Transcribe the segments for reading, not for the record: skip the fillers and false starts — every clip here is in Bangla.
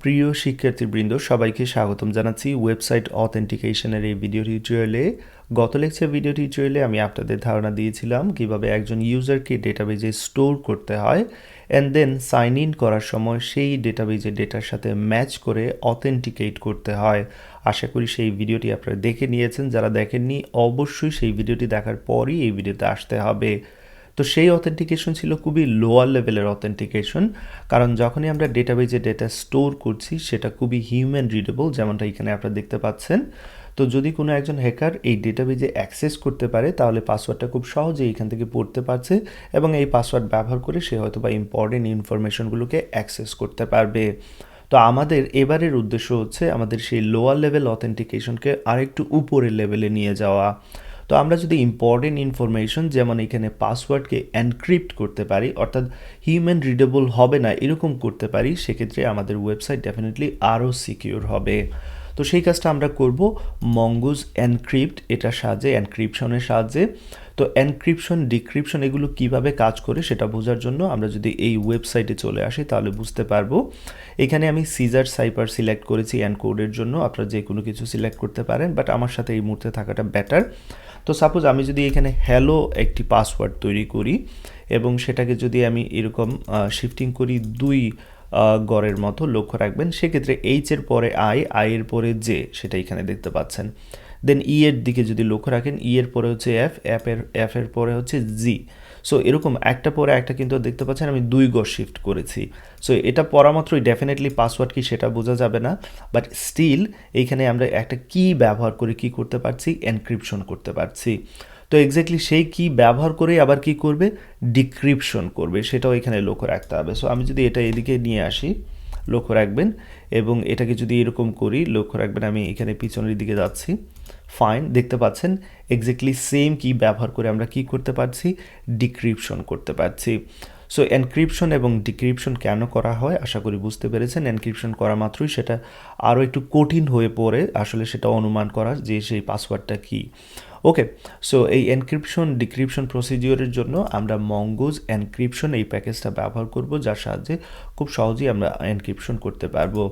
প্রিয় শিক্ষার্থীবৃন্দ সবাইকে স্বাগতম জানাচ্ছি ওয়েবসাইট অথেন্টিকেশনের এই ভিডিও টিউটোরিয়ালে। গত লেকচার ভিডিও টিউটোরিয়ালে আমি আপনাদের ধারণা দিয়েছিলাম কিভাবে একজন ইউজারকে ডেটাবেজে স্টোর করতে হয় অ্যান্ড দেন সাইন ইন করার সময় সেই ডেটাবেজের ডেটার সাথে ম্যাচ করে অথেন্টিকেট করতে হয়। আশা করি সেই ভিডিওটি আপনারা দেখে নিয়েছেন। যারা দেখেননি অবশ্যই সেই ভিডিওটি দেখার পরই এই ভিডিওতে আসতে হবে। তো সেই অথেন্টিকেশন ছিল খুবই লোয়ার লেভেলের অথেন্টিকেশন, কারণ যখনই আমরা ডেটাবেজে ডেটা স্টোর করছি সেটা খুবই হিউম্যান রিডেবল, যেমনটা এখানে আপনারা দেখতে পাচ্ছেন। তো যদি কোনো একজন হ্যাকার এই ডেটাবেজে অ্যাক্সেস করতে পারে তাহলে পাসওয়ার্ডটা খুব সহজেই এখান থেকে পড়তে পারছে এবং এই পাসওয়ার্ড ব্যবহার করে সে হয়তো বা ইম্পর্টেন্ট ইনফরমেশনগুলোকে অ্যাক্সেস করতে পারবে। তো আমাদের এবারের উদ্দেশ্য হচ্ছে আমাদের সেই লোয়ার লেভেল অথেন্টিকেশনকে আরেকটু উপরের লেভেলে নিয়ে যাওয়া। তো আমরা যদি ইম্পর্টেন্ট ইনফরমেশন যেমন এখানে পাসওয়ার্ডকে এনক্রিপ্ট করতে পারি, অর্থাৎ হিউম্যান রিডেবল হবে না এরকম করতে পারি, সেক্ষেত্রে আমাদের ওয়েবসাইট ডেফিনেটলি আরও সিকিউর হবে। তো সেই কাজটা আমরা করব মঙ্গুজ এনক্রিপ্ট এটার সাহায্যে, এনক্রিপশনের সাহায্যে। তো এনক্রিপশন ডিক্রিপশন এগুলো কিভাবে কাজ করে সেটা বোঝার জন্য আমরা যদি এই ওয়েবসাইটে চলে আসি তাহলে বুঝতে পারবো। এখানে আমি সিজার সাইপার সিলেক্ট করেছি এনকোডের জন্য, আপনারা যে কোনো কিছু সিলেক্ট করতে পারেন, বাট আমার সাথে এই মুহূর্তে থাকাটা বেটার। তো সাপোজ আমি যদি এখানে হ্যালো একটি পাসওয়ার্ড তৈরি করি এবং সেটাকে যদি আমি এরকম শিফটিং করি 2 গড়ের মতো, লক্ষ্য রাখবেন সেক্ষেত্রে এইচ এর পরে আই এর পরে জে, সেটা এখানে দেখতে পাচ্ছেন। দেন ই এর দিকে যদি লক্ষ্য রাখেন ই এর পরে হচ্ছে এফ এর পরে হচ্ছে জি। সো এরকম একটা পরে একটা কিন্তু দেখতে পাচ্ছেন আমি 2 গড় শিফট করেছি। সো এটা পড়া মাত্রই ডেফিনেটলি পাসওয়ার্ড কি সেটা বোঝা যাবে না, বাট স্টিল এইখানে আমরা একটা কি ব্যবহার করে কি করতে পারছি, এনক্রিপশন করতে পারছি। তো এক্স্যাক্টলি সেই কি ব্যবহার করে আবার কি করবে, ডিক্রিপশন করবে, সেটাও এখানে লক্ষ্য রাখতে হবে। সো আমি যদি এটা এদিকে নিয়ে আসি, লক্ষ্য রাখবেন, এবং এটাকে যদি এরকম করি, লক্ষ্য রাখবেন আমি এখানে পিছনের দিকে যাচ্ছি, ফাইন, দেখতে পাচ্ছেন এক্স্যাক্টলি সেম কি ব্যবহার করে আমরা কি করতে পারছি, ডিক্রিপশন করতে পারছি। সো এনক্রিপশন এবং ডিক্রিপশন কেন করা হয় আশা করি বুঝতে পেরেছেন। এনক্রিপশন করা মাত্রই সেটা আরও একটু কঠিন হয়ে পড়ে আসলে সেটা অনুমান করা যে সেই পাসওয়ার্ডটা কী। ওকে, সো এই এনক্রিপশন ডিক্রিপশন প্রসিডিওরের জন্য আমরা মঙ্গুজ এনক্রিপশন এই প্যাকেজটা ব্যবহার করব, যার সাহায্যে খুব সহজেই আমরা এনক্রিপশন করতে পারবো।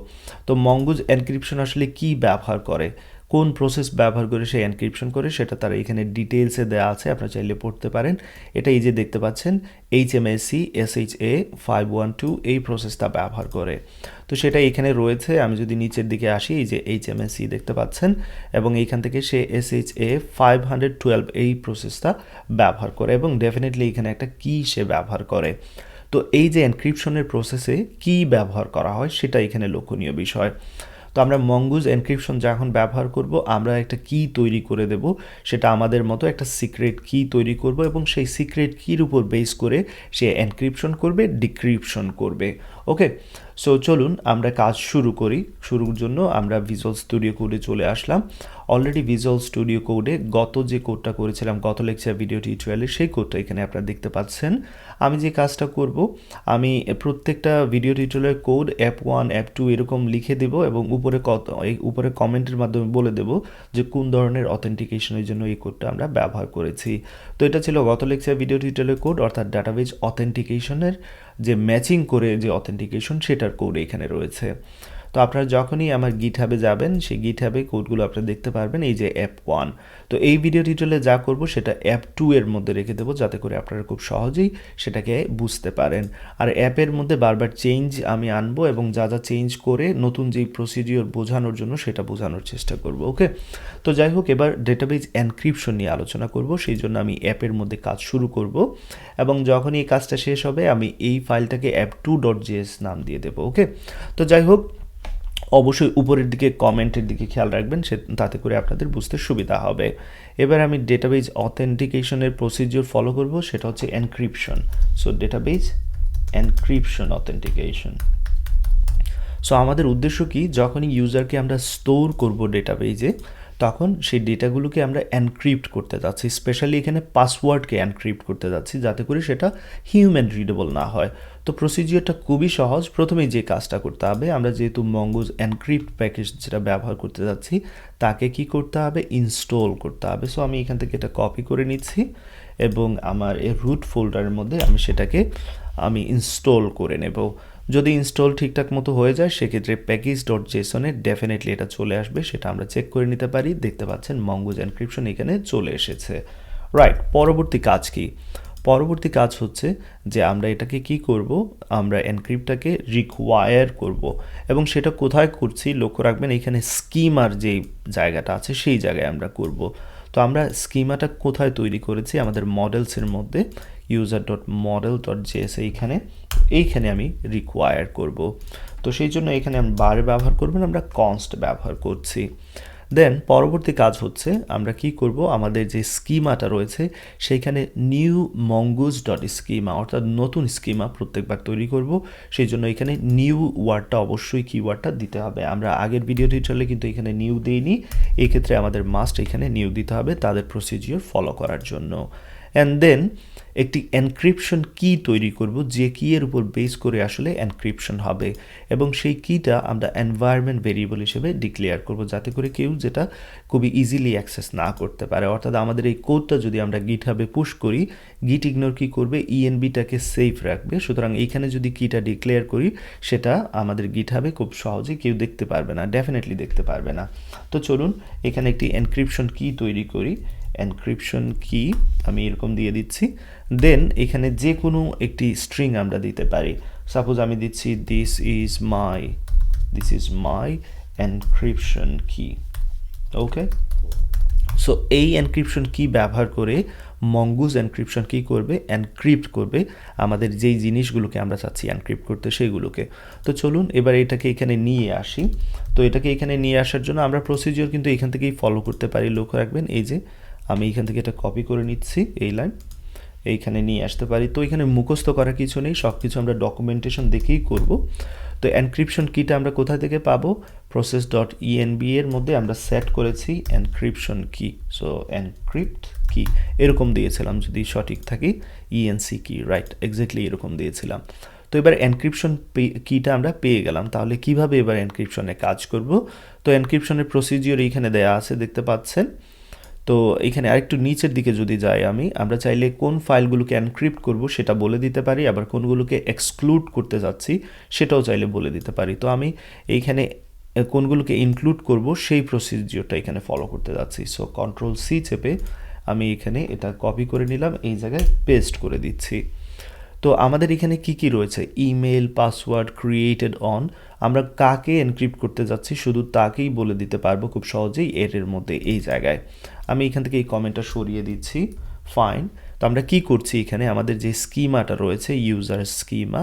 তো মঙ্গুজ এনক্রিপশন আসলে কি ব্যবহার করে, কোন প্রসেস ব্যবহার করে সে এনক্রিপশন করে সেটা তারা এখানে ডিটেলসে দেওয়া আছে, আপনারা চাইলে পড়তে পারেন। এটা এই যে দেখতে পাচ্ছেন HMAC SHA 512 এই প্রসেসটা ব্যবহার করে। তো সেটা এখানে রয়েছে। আমি যদি নিচের দিকে আসি, এই যে HMAC দেখতে পাচ্ছেন, এবং এইখান থেকে সে SHA 512 এই প্রসেসটা ব্যবহার করে এবং ডেফিনেটলি এখানে একটা কি সে ব্যবহার করে। তো এই যে এনক্রিপশনের প্রসেসে কি ব্যবহার করা হয় সেটা এখানে লক্ষণীয় বিষয়। তো আমরা মঙ্গুজ এনক্রিপশন যখন ব্যবহার করব আমরা একটা কি তৈরি করে দেব, সেটা আমাদের মতো একটা সিক্রেট কি তৈরি করব এবং সেই সিক্রেট কির উপর বেস করে সে এনক্রিপশন করবে, ডিক্রিপশন করবে। ওকে, সো চলুন আমরা কাজ শুরু করি। শুরুর জন্য আমরা ভিজুয়াল স্টুডিও কোডে চলে আসলাম। অলরেডি ভিজুয়াল স্টুডিও কোডে গত যে কোডটা করেছিলাম গত লেকচার ভিডিও টিউটোরিয়ালে, সেই কোডটা এখানে আপনারা দেখতে পাচ্ছেন। আমি যে কাজটা করব, আমি প্রত্যেকটা ভিডিও টিউটোরিয়ালের কোড F1 F2 এরকম লিখে দেব এবং উপরে কমেন্টের মাধ্যমে বলে দেব যে কোন ধরনের অথেন্টিকেশনের জন্য এই কোডটা আমরা ব্যবহার করেছি। তো এটা ছিল গত লেকচার ভিডিও টিউটোরিয়ালের কোড, অর্থাৎ ডাটাবেজ অথেন্টিকেশনের যে ম্যাচিং করে যে অথেন্টিকেশন সেটার কোড এখানে রয়েছে। তো আপনারা যখনই আমার গিটহাবে যাবেন সেই গিটহাবে কোডগুলো আপনারা দেখতে পারবেন, এই যে F1। তো এই ভিডিও টিউটোরিয়ালে যা করব সেটা F2 এর মধ্যে রেখে দেবো, যাতে করে আপনারা খুব সহজেই সেটাকে বুঝতে পারেন। আর অ্যাপের মধ্যে বারবার চেঞ্জ আমি আনবো এবং যা যা চেঞ্জ করে নতুন যেই প্রসিডিওর বোঝানোর জন্য সেটা বোঝানোর চেষ্টা করব। ওকে, তো যাই হোক, এবার ডেটাবেজ এনক্রিপশন নিয়ে আলোচনা করব। সেই জন্য আমি অ্যাপের মধ্যে কাজ শুরু করব এবং যখনই এই কাজটা শেষ হবে আমি এই ফাইলটাকে app2.js নাম দিয়ে দেবো। ওকে, তো যাই হোক, অবশ্যই উপরের দিকে কমেন্টের দিকে খেয়াল রাখবেন, তাতে করে আপনাদের বুঝতে সুবিধা হবে। এবার আমি ডেটাবেজ অথেন্টিকেশনের প্রসিডিওর ফলো করব, সেটা হচ্ছে encryption. So database encryption authentication. So আমাদের উদ্দেশ্য কি, যখনই ইউজারকে আমরা স্টোর করব ডেটাবেজে তখন সেই ডেটাগুলোকে আমরা এনক্রিপ্ট করতে যাচ্ছি, স্পেশালি এখানে পাসওয়ার্ডকে এনক্রিপ্ট করতে যাচ্ছি যাতে করে সেটা হিউম্যান রিডেবল না হয়। তো প্রসিজিওরটা খুবই সহজ। প্রথমেই যে কাজটা করতে হবে, আমরা যেহেতু মঙ্গুজ এনক্রিপ্ট প্যাকেজ যেটা ব্যবহার করতে যাচ্ছি তাকে কি করতে হবে, ইনস্টল করতে হবে। সো আমি এখান থেকে এটা কপি করে নিচ্ছি এবং আমার এই রুট ফোল্ডারের মধ্যে আমি সেটাকে ইনস্টল করে নেব। যদি ইনস্টল ঠিকঠাক মতো হয়ে যায় সেক্ষেত্রে প্যাকেজ.json-এ ডেফিনেটলি এটা চলে আসবে, সেটা আমরা চেক করে নিতে পারি। দেখতে পাচ্ছেন মঙ্গোজ এনক্রিপশন এখানে চলে এসেছে। রাইট, পরবর্তী কাজ কি? পরবর্তী কাজ হচ্ছে যে আমরা এটাকে কি করব, আমরা এনক্রিপ্টটাকে রিকোয়ার করব এবং সেটা কোথায় করছি লক্ষ্য রাখবেন, এখানে স্কিমার যে জায়গাটা আছে সেই জায়গায় আমরা করব। তো আমরা স্কিমাটা কোথায় তৈরি করেছি, আমাদের মডেলসের মধ্যে user.model.js এইখানে আমি রিকোয়ার করব। তো সেই জন্য এখানে আমি বার ব্যবহার করব না, আমরা কনস্ট ব্যবহার করছি। দেন পরবর্তী কাজ হচ্ছে আমরা কি করব, আমাদের যে স্কিমাটা রয়েছে সেইখানে নিউ মঙ্গুজ ডট স্কিমা অর্থাৎ নতুন স্কিমা প্রত্যেকবার তৈরি করব। সেই জন্য এখানে নিউ ওয়ার্ডটা অবশ্যই কিওয়ার্ডটা দিতে হবে। আমরা আগের ভিডিও টিউটোরিয়ালে কিন্তু এখানে নিউ দেইনি, এই ক্ষেত্রে আমাদের মাস্ট এখানে নিউ দিতে হবে তাদের প্রসিজিওর ফলো করার জন্য। অ্যান্ড দেন একটি এনক্রিপশন কি তৈরি করব, যে কি এর উপর বেস করে আসলে এনক্রিপশন হবে এবং সেই কিটা আমরা এনভায়রনমেন্ট ভেরিয়েবল হিসেবে ডিক্লেয়ার করব, যাতে করে কেউ যেটা খুবই ইজিলি অ্যাক্সেস না করতে পারে। অর্থাৎ আমাদের এই কোডটা যদি আমরা গিটহাবে পুশ করি, গিট ইগনোর কি করবে, ইএনবিটাকে সেফ রাখবে। সুতরাং এইখানে যদি কিটা ডিক্লেয়ার করি সেটা আমাদের গিটহাবে খুব সহজে কেউ দেখতে পারবে না, ডেফিনেটলি দেখতে পারবে না। তো চলুন এখানে একটি এনক্রিপশন কি তৈরি করি। এনক্রিপশন কি আমি এরকম দিয়ে দিচ্ছি। দেন এখানে যে কোনো একটি স্ট্রিং আমরা দিতে পারি। সাপোজ আমি দিচ্ছি দিস ইজ মাই এনক্রিপশন কি। ওকে, সো এই এনক্রিপশন কি ব্যবহার করে মঙ্গুজ এনক্রিপশন কি করবে, এনক্রিপ্ট করবে আমাদের যেই জিনিসগুলোকে আমরা চাচ্ছি এনক্রিপ্ট করতে সেইগুলোকে। তো চলুন এবার এটাকে এখানে নিয়ে আসি। তো এটাকে এখানে নিয়ে আসার জন্য আমরা প্রসিজিওর কিন্তু এখান থেকেই ফলো করতে পারি। লক্ষ্য রাখবেন এই যে আমি এখান থেকে এটা কপি করে নিচ্ছি, এই লাইন এইখানে নিয়ে আসতে পারি। তো এখানে মুখস্থ করার কিছু নেই, সব কিছু আমরা ডকুমেন্টেশন দেখেই করব। তো এনক্রিপশন কিটা আমরা কোথা থেকে পাবো, process.env এর মধ্যে আমরা সেট করেছি এনক্রিপশন কি। সো এনক্রিপ্ট কি এরকম দিয়েছিলাম যদি সঠিক থাকি, ইএনসি কি, রাইট, এক্স্যাক্টলি এরকম দিয়েছিলাম। তো এবার এনক্রিপশন কিটা আমরা পেয়ে গেলাম, তাহলে কিভাবে এবার এনক্রিপশনে কাজ করব। তো এনক্রিপশনের প্রসিজিওর এইখানে দেয়া আছে দেখতে পাচ্ছেন। তো এখানে আরেকটু নিচের দিকে যদি যাই আমরা চাইলে কোন ফাইলগুলোকে এনক্রিপ্ট করব সেটা বলে দিতে পারি, আবার কোনগুলোকে এক্সক্লুড করতে যাচ্ছি সেটাও চাইলে বলে দিতে পারি। তো আমি এইখানে কোনগুলোকে ইনক্লুড করব সেই প্রসিজিওরটা এখানে ফলো করতে যাচ্ছি। সো Ctrl+C চেপে আমি এখানে এটা কপি করে নিলাম, এই জায়গায় পেস্ট করে দিচ্ছি। তো আমাদের এখানে কি কি রয়েছে, ইমেল, পাসওয়ার্ড, ক্রিয়েটেড অন, আমরা কাকে এনক্রিপ্ট করতে যাচ্ছি শুধু তাকেই বলে দিতে পারবো খুব সহজেই এর মধ্যে। এই জায়গায় আমি এখান থেকে এই কমেন্টটা সরিয়ে দিচ্ছি, ফাইন। তো আমরা কি করছি, এখানে আমাদের যে স্কিমাটা রয়েছে ইউজার স্কিমা,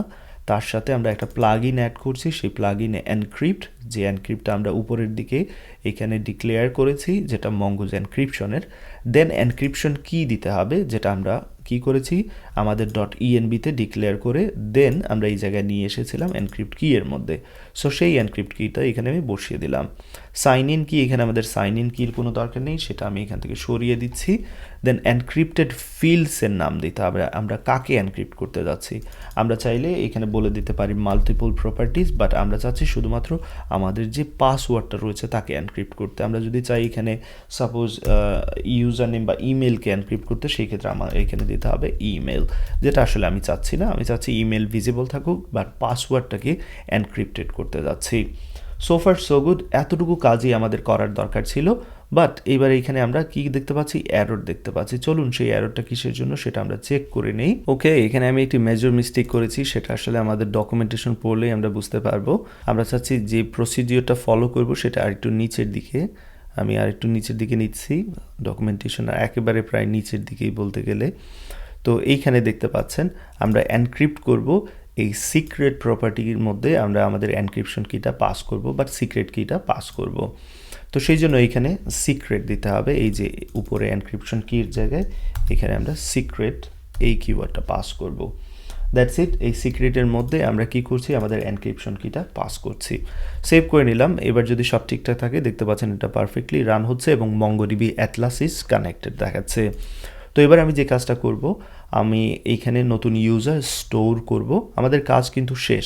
তার সাথে আমরা একটা প্লাগইন অ্যাড করছি। সেই প্লাগইনে এনক্রিপ্ট, যে এনক্রিপ্টটা আমরা উপরের দিকে এখানে ডিক্লেয়ার করেছি যেটা মঙ্গুজ এনক্রিপশনের। দেন এনক্রিপশন কি দিতে হবে, যেটা আমরা কি করেছি আমাদের .env-তে ডিক্লেয়ার করে দেন আমরা এই জায়গায় নিয়ে এসেছিলাম এনক্রিপ্ট কি এর মধ্যে। সো সেই এনক্রিপ্ট কিটা এখানে আমি বসিয়ে দিলাম। সাইন ইন কি, এখানে আমাদের সাইন ইন কির কোনো দরকার নেই, সেটা আমি এখান থেকে সরিয়ে দিচ্ছি। দেন এনক্রিপ্টেড ফিল্ডসের নাম দিতে হবে, আমরা কাকে এনক্রিপ্ট করতে যাচ্ছি। আমরা চাইলে এখানে বলে দিতে পারি মাল্টিপল প্রপার্টিজ, বাট আমরা চাচ্ছি শুধুমাত্র আমাদের যে পাসওয়ার্ডটা রয়েছে তাকে এনক্রিপ্ট করতে। আমরা যদি চাই এখানে সাপোজ ইউজার নেম বা ইমেলকে এনক্রিপ্ট করতে, সেই ক্ষেত্রে আমার এখানে দিতে হবে ইমেল, যেটা আসলে আমি চাচ্ছি না। আমি চাচ্ছি ইমেল ভিজিবল থাকুক, বাট পাসওয়ার্ডটাকে এনক্রিপ্টেড করতে যাচ্ছি। সো ফার সো গুড, এতটুকু কাজই আমাদের করার দরকার ছিল। বাট এবার এখানে আমরা কি দেখতে পাচ্ছি, এরর দেখতে পাচ্ছি। চলুন সেই এররটা কিসের জন্য সেটা আমরা চেক করে নেই। ওকে, এখানে আমি একটি মেজর মিস্টেক করেছি, সেটা আসলে আমাদের ডকুমেন্টেশন পড়লেই আমরা বুঝতে পারবো। আমরা চাচ্ছি যে প্রসিডিওরটা ফলো করব সেটা আরেকটু নিচের দিকে, আমি আরেকটু নিচের দিকে নিচ্ছি, ডকুমেন্টেশন একেবারে প্রায় নিচের দিকেই বলতে গেলে। তো এইখানে দেখতে পাচ্ছেন আমরা এনক্রিপ্ট করব এই সিক্রেট প্রপার্টির মধ্যে, আমরা আমাদের এনক্রিপশন কিটা পাস করব, বাট সিক্রেট কিটা পাস করব। তো সেই জন্য এইখানে সিক্রেট দিতে হবে, এই যে উপরে এনক্রিপশন কির জায়গায় এখানে আমরা সিক্রেট এই কিওয়ার্ডটা পাস করব। দ্যাটস ইট, এই সিক্রেটের মধ্যে আমরা কি করছি, আমাদের এনক্রিপশন কিটা পাস করছি। সেভ করে নিলাম। এবার যদি সব ঠিকঠাক থাকে দেখতে পাচ্ছেন এটা পারফেক্টলি রান হচ্ছে এবং মঙ্গোডিবি অ্যাটলাস ইজ কানেক্টেড দেখাচ্ছে। তো এবার আমি যে কাজটা করব, আমি এইখানে নতুন ইউজার স্টোর করব। আমাদের কাজ কিন্তু শেষ।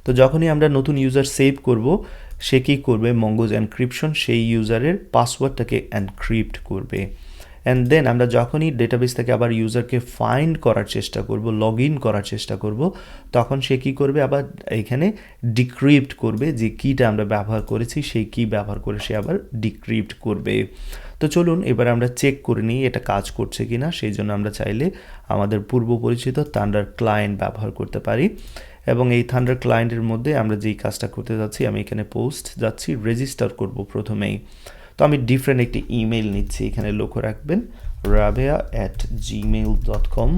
তো যখনই আমরা নতুন ইউজার সেভ করব, সে কী করবে, মঙ্গোজ এনক্রিপশন সেই ইউজারের পাসওয়ার্ডটাকে এনক্রিপ্ট করবে অ্যান্ড দেন আমরা যখনই ডেটাবেস থেকে আবার ইউজারকে ফাইন্ড করার চেষ্টা করব, লগ ইন করার চেষ্টা করব, তখন সে কী করবে, আবার এখানে ডিক্রিপ্ট করবে, যে কিটা আমরা ব্যবহার করেছি সেই কি ব্যবহার করে সে আবার ডিক্রিপ্ট করবে। তো চলুন এবার আমরা চেক করে নিই এটা কাজ করছে কি না। সেই জন্য আমরা চাইলে আমাদের পূর্ব পরিচিত থান্ডার ক্লায়েন্ট ব্যবহার করতে পারি, এবং এই থান্ডার ক্লায়েন্টের মধ্যে আমরা যেই কাজটা করতে যাচ্ছি, আমি এখানে পোস্ট যাচ্ছি, রেজিস্টার করব প্রথমেই। তো আমি ডিফারেন্ট একটি ইমেল নিচ্ছি, এখানে লক্ষ্য রাখবেন rabia@gmail.com,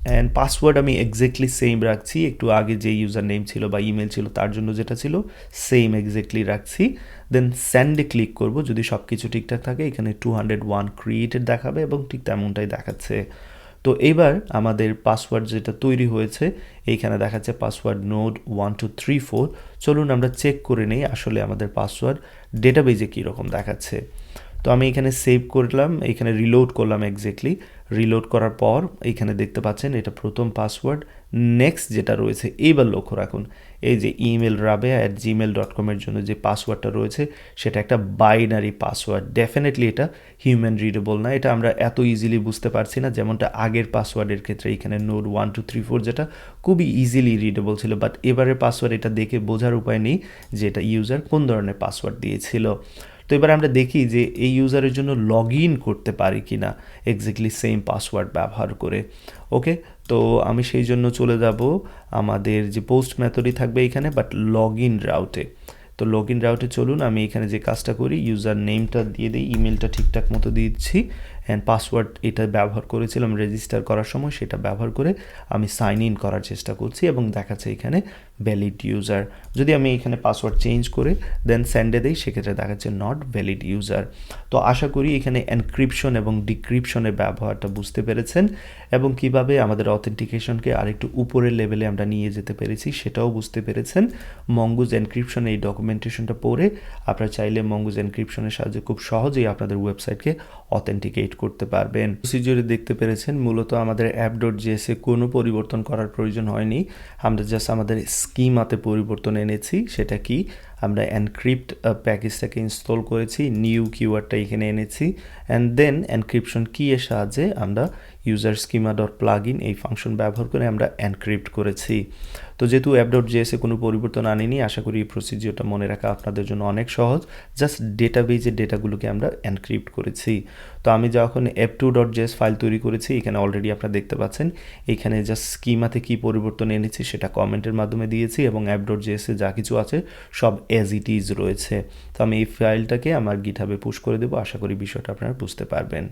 অ্যান্ড পাসওয়ার্ড আমি এক্স্যাক্টলি সেম রাখছি, একটু আগে যে ইউজার নেম ছিল বা ইমেল ছিল তার জন্য যেটা ছিল সেম এক্স্যাক্টলি রাখছি। দেন সেন্ডে ক্লিক করব, যদি সব কিছু ঠিকঠাক থাকে এখানে 201 ক্রিয়েটেড দেখাবে এবং ঠিক তেমনটাই দেখাচ্ছে। তো এইবার আমাদের পাসওয়ার্ড যেটা তৈরি হয়েছে এইখানে দেখাচ্ছে পাসওয়ার্ড নোড 1234। চলুন আমরা চেক করে নেই আসলে আমাদের পাসওয়ার্ড ডেটাবেজে কীরকম দেখাচ্ছে। তো আমি এখানে সেভ করলাম, এখানে রিলোড করলাম এক্স্যাক্টলি। রিলোড করার পর এইখানে দেখতে পাচ্ছেন এটা প্রথম পাসওয়ার্ড। নেক্সট যেটা রয়েছে এইবার লক্ষ্য রাখুন, এই যে ইমেল rabia@gmail.com এর জন্য যে পাসওয়ার্ডটা রয়েছে সেটা একটা বাইনারি পাসওয়ার্ড। ডেফিনেটলি এটা হিউম্যান রিডেবল না, এটা আমরা এত ইজিলি বুঝতে পারছি না, যেমনটা আগের পাসওয়ার্ডের ক্ষেত্রে এখানে নোড 1234 যেটা খুবই ইজিলি রিডেবল ছিল, বাট এবারের পাসওয়ার্ড এটা দেখে বোঝার উপায় নেই যে এটা ইউজার কোন ধরনের পাসওয়ার্ড দিয়েছিল। তো এবার আমরা দেখি যে এই ইউজারের জন্য লগ ইন করতে পারি কি না এক্স্যাক্টলি সেম পাসওয়ার্ড ব্যবহার করে। ওকে, তো আমি সেই জন্য চলে যাব আমাদের যে পোস্ট মেথডই থাকবে এখানে, বাট লগ ইন রাউটে। তো লগ ইন রাউটে চলুন, আমি এখানে যে কাজটা করি ইউজার নেমটা দিয়ে দিই, ইমেলটা ঠিকঠাক মতো দিচ্ছি, অ্যান্ড পাসওয়ার্ড এটা ব্যবহার করেছিলাম রেজিস্টার করার সময়, সেটা ব্যবহার করে আমি সাইন ইন করার চেষ্টা করছি এবং দেখাচ্ছে এখানে ভ্যালিড ইউজার। যদি আমি এখানে পাসওয়ার্ড চেঞ্জ করে দেন সেন্ডে দিই সেক্ষেত্রে দেখাচ্ছে নট ভ্যালিড ইউজার। তো আশা করি এখানে এনক্রিপশন এবং ডিক্রিপশনের ব্যবহারটা বুঝতে পেরেছেন, এবং কিভাবে আমাদের অথেন্টিকেশনকে আরেকটু উপরের লেভেলে আমরা নিয়ে যেতে পেরেছি সেটাও বুঝতে পেরেছেন। মঙ্গুজ এনক্রিপশন এই ডকুমেন্টেশনটা পড়ে আপনারা চাইলে মঙ্গুজ এনক্রিপশনের সাহায্যে খুব সহজেই আপনাদের ওয়েবসাইটকে অথেন্টিকেট করতে পারবেন। প্রসিজিওরে দেখতে পেরেছেন মূলত আমাদের app.js এ কোনো পরিবর্তন করার প্রয়োজন হয়নি, আমরা জাস্ট আমাদের স্কিমাতে পরিবর্তন এনেছি। সেটা কি, আমরা এনক্রিপ্ট প্যাকেজটাকে ইনস্টল করেছি, নিউ কিওয়ার্ডটা এখানে এনেছি, অ্যান্ড দেন এনক্রিপশন কি এর সাহায্যে আমরা user schema dot plug in এই ফাংশন ব্যবহার করে আমরা এনক্রিপ্ট করেছি। তো যেহেতু app.js এ কোনো পরিবর্তন আনিনি, আশা করি এই প্রসিজিওরটা মনে রাখা আপনাদের জন্য অনেক সহজ। জাস্ট ডেটাবেজের ডেটাগুলোকে আমরা এনক্রিপ্ট করেছি। তো আমি যখন app2.js ফাইল তৈরি করেছি এখানে অলরেডি আপনারা দেখতে পাচ্ছেন এখানে জাস্ট স্কিমাতে কী পরিবর্তন এনেছি সেটা কমেন্টের মাধ্যমে দিয়েছি, এবং app.js এ যা কিছু আছে সব অ্যাজ ইট ইজ রয়েছে। তো আমি এই ফাইলটাকে আমার গিটহাবে পুশ করে দেবো, আশা করি বিষয়টা আপনারা বুঝতে পারবেন।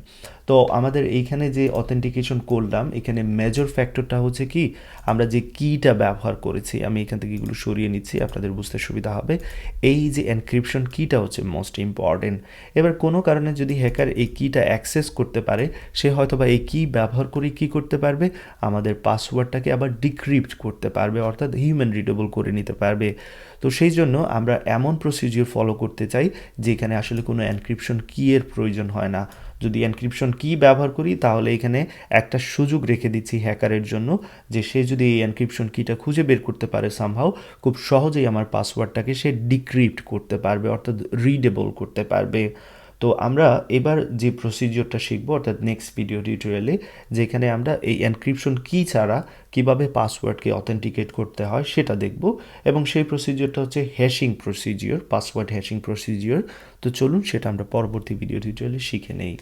তো আমাদের এইখানে যে অথেন্টিকেশন করলাম এখানে মেজর ফ্যাক্টরটা হচ্ছে কি, আমরা যে কিটা ব্যবহার করেছি, আমি এখান থেকে এগুলো সরিয়ে নিচ্ছি আপনাদের বুঝতে সুবিধা হবে। এই যে এনক্রিপশন কিটা হচ্ছে মোস্ট ইম্পর্টেন্ট। এবার কোনো কারণে যদি হ্যাকার এই কিটা অ্যাক্সেস করতে পারে, সে হয়তো বা এই কি ব্যবহার করে কি করতে পারবে, আমাদের পাসওয়ার্ডটাকে আবার ডিক্রিপ্ট করতে পারবে, অর্থাৎ হিউম্যান রিডেবল করে নিতে পারবে। তো সেই জন্য আমরা এমন প্রসিজিওর ফলো করতে চাই যেখানে আসলে কোনো এনক্রিপশন কি এর প্রয়োজন হয় না। যদি এনক্রিপশন কি ব্যবহার করি তাহলে এখানে একটা সুযোগ রেখে দিচ্ছি হ্যাকারের জন্য, যে সে যদি এই এনক্রিপশন কিটা খুঁজে বের করতে পারে সামহাও, খুব সহজেই আমার পাসওয়ার্ডটাকে সে ডিক্রিপ্ট করতে পারবে, অর্থাৎ রিডেবল করতে পারবে। তো আমরা এবার যে প্রসিজিওরটা শিখবো অর্থাৎ নেক্সট ভিডিও টিউটোরিয়ালে, যেখানে আমরা এই এনক্রিপশন কি ছাড়া কিভাবে পাসওয়ার্ডকে অথেন্টিকেট করতে হয় সেটা দেখব, এবং সেই প্রসিজিওরটা হচ্ছে hashing procedure, password hashing procedure. তো চলুন সেটা আমরা পরবর্তী ভিডিও টিউটোরিয়ালে শিখে নেই।